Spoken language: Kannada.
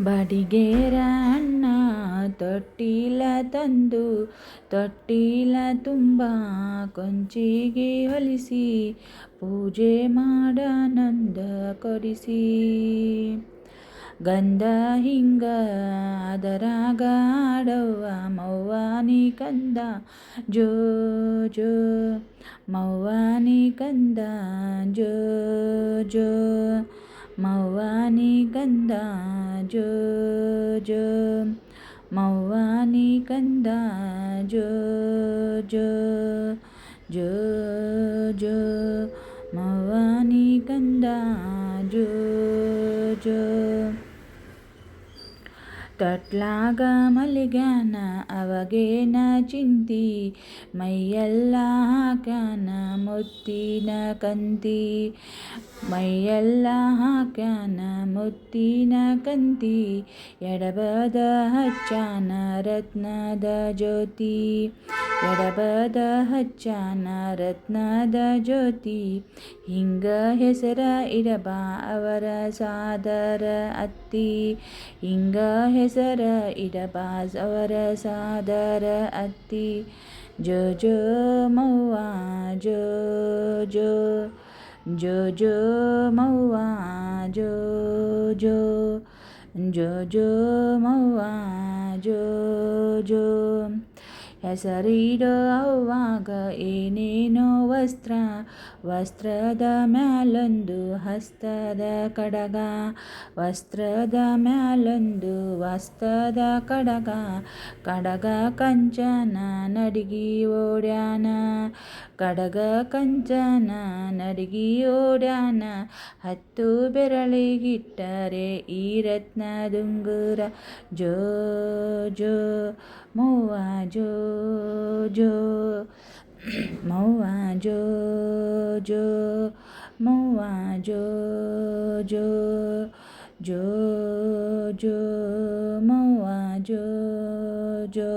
ಬಡಿಗೇರ ಅಣ್ಣ ತೊಟ್ಟಿಲ ತಂದು ತೊಟ್ಟಿಲ ತುಂಬ ಕೊಂಚಿಗೆ ಹೊಲಿಸಿ ಪೂಜೆ ಮಾಡಾನಂದ ಕೊಡಿಸಿ. ಗಂಧ ಹಿಂಗ ಅದರಾಗ ಆಡವ್ವ ಮೌವಾನಿ ಕಂದ ಜೋ ಜೋ ಮೌವಾನಿ ಕಂದ ಜೋ ಜೋ ಮೌವಾನಿ ಕಂದ ಜೋ ಜೋ ಮೌವಾನಿ ಕಂದ ಜೋ ಜೋ ಜೋ ಜೋ ಮೌವಾನಿ ಕಂದ ಜೋ ಜೋ. ತೊಟ್ಲಾಗ ಮಲಗ್ಯಾನ ಅವಗೇನ ಚಿಂತಿ ಮೈಯೆಲ್ಲ ಹಾಕ್ಯಾನ ಮುತ್ತಿನ ಕಂತಿ ಮೈಯೆಲ್ಲ ಹಾಕ್ಯಾನ ಮುತ್ತಿನ ಕಂತಿ ಎಡಬದ ಹಚ್ಚಾನ ರತ್ನದ ಜ್ಯೋತಿ ಎಡಬದ ಹಚ್ಚಾನ ರತ್ನದ ಜ್ಯೋತಿ. ಹಿಂಗ ಹೆಸರ ಇಡಬಾ ಅವರ ಸಾದರ ಅತ್ತಿ ಹಿಂಗ ಹೆಸರ ಇಡಬಾ ಅವರ ಸಾದರ ಅತ್ತಿ. ಜೋ ಜೋ ಮೌವ್ವ ಜೋ ಜೋ ಜೋ ಜೋ ಮೌವ್ವ ಜೋ ಜೋ ಜೋ ಜೋ ಮೌವ್ವ ಜೋ ಜೋ. ಹೆಸರಿಡೋ ಅವ್ವಾಗ ಏನೇನೋ ವಸ್ತ್ರ ವಸ್ತ್ರದ ಮ್ಯಾಲೊಂದು ಹಸ್ತದ ಕಡಗ ವಸ್ತ್ರದ ಮ್ಯಾಲೊಂದು ಹಸ್ತದ ಕಡಗ ಕಡಗ ಕಂಚನ ನಡಿಗಿ ಓಡ್ಯಾನ ಕಡಗ ಕಂಚನ ನಡಿಗಿ ಓಡ್ಯಾನ. 10 ಬೆರಳಿಗಿಟ್ಟರೆ ಈ ರತ್ನದುಂಗುರ ಜೋ ಜೋ ಮೌವ್ವ ಜೋ ಜೋ ಮೌವ್ವ ಜೋ ಜೋ ಮೌವ್ವ ಜೋ ಜೋ ಜೋ ಜೋ ಮೌವ್ವ ಜೋ ಜೋ.